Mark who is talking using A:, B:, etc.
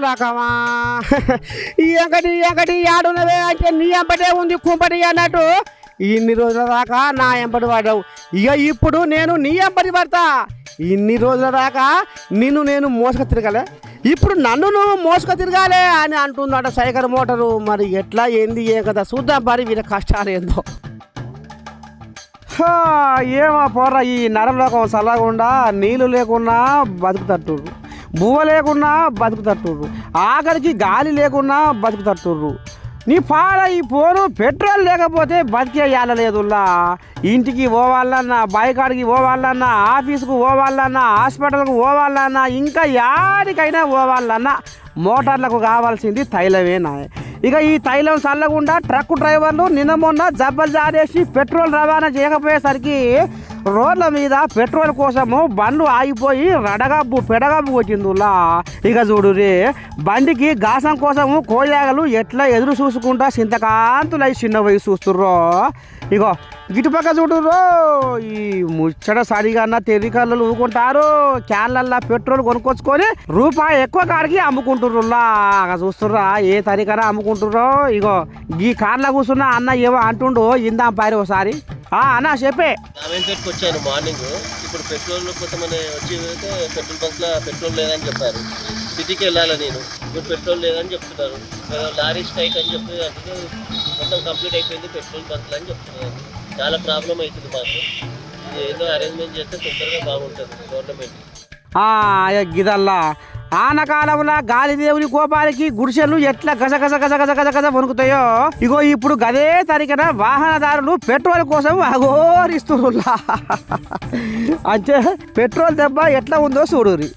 A: రకమా ఎంకటి ఆడున్నవే అంటే నీ ఎంబటే ఉంది కుంపటి అన్నట్టు ఇన్ని రోజుల దాకా నా ఎంబడి పడ్డావు. ఇక ఇప్పుడు నేను నీ ఎంబడి పడతా. ఇన్ని రోజుల దాకా నేను మోసుక తిరగలే, ఇప్పుడు నన్ను నువ్వు మోసుక తిరగాలే అని అంటుందట సైకిల్ మోటారు. మరి ఎట్లా ఏంది ఏ కదా చూద్దాం మరి వీళ్ళ కష్టాలు ఏందో. ఏమో పోరా ఈ నరలోకం చల్లకుండా నీళ్ళు లేకున్నా బతుకుతట్టుర్రు, బువ్వ లేకున్నా బతుకుతట్టుర్రు, ఆఖరికి గాలి లేకున్నా బతుకుతట్టుర్రు. నీ పాడ ఈ ఫోను పెట్రోల్ లేకపోతే బతికే లేదు. ఇంటికి పోవాలన్నా, బైకాడికి పోవాలన్నా, ఆఫీస్కు పోవాలన్నా, హాస్పిటల్కు పోవాలన్నా, ఇంకా యాడికైనా పోవాలన్నా మోటార్లకు కావాల్సింది తైలమేనా. ఇక ఈ తైలం చల్లకుండా ట్రక్ డ్రైవర్లు నిన్న మొన్న జబ్బలు జారేసి పెట్రోల్ రవాణా చేయకపోయేసరికి రోడ్ల మీద పెట్రోల్ కోసము బండ్లు ఆగిపోయి పెడగబ్బు కొట్టిందులా. ఇక చూడు రే బండికి గాసం కోసము కోయాగలు ఎట్లా ఎదురు చూసుకుంటా చింతకాంతులై చిన్న వయసు చూస్తుర్రో. ఇగో గిటుపక్క చూడుర్రో ఈ ముచ్చట సరిగా తెరికళ్ళు ఊకుంటారు. క్యాన్లల్లా పెట్రోల్ కొనుక్కొచ్చుకొని రూపాయి ఎక్కువ కాడికి అమ్ముకుంటుర్రులా. చూస్తుర్రా ఏ తరికరా అమ్ముకుంటుర్రో. ఇగో ఈ కార్లో కూర్చున్న అన్న ఏవో అంటుండు, ఇందాం పారి ఒకసారి. అన్నా చెప్పే.
B: రామేంపేటకి వచ్చాను మార్నింగ్. ఇప్పుడు పెట్రోల్ కోసమని వచ్చి పెట్రోల్ బంక్లో పెట్రోల్ లేదని చెప్పారు. సిటీకి వెళ్ళాలి నేను, ఇప్పుడు పెట్రోల్ లేదని చెప్తున్నారు. లారీ స్ట్రైక్ అని చెప్పి అంటే మొత్తం కంప్లీట్ అయిపోయింది పెట్రోల్ బంక్లు అని చెప్తున్నారు. చాలా ప్రాబ్లం అవుతుంది మాకు. ఏదో అరేంజ్మెంట్ చేస్తే తొందరగా బాగుంటుంది గవర్నమెంట్.
A: గిదల్లా ఆనకాలంలో గాలిదేవుని కోపానికి గుడిసెలు ఎట్లా గజ వణుకుతాయో ఇగో ఇప్పుడు గదే తరిగిన వాహనదారులు పెట్రోల్ కోసం అఘోరిస్తున్నా. అంటే పెట్రోల్ దెబ్బ ఎట్లా ఉందో చూడురి.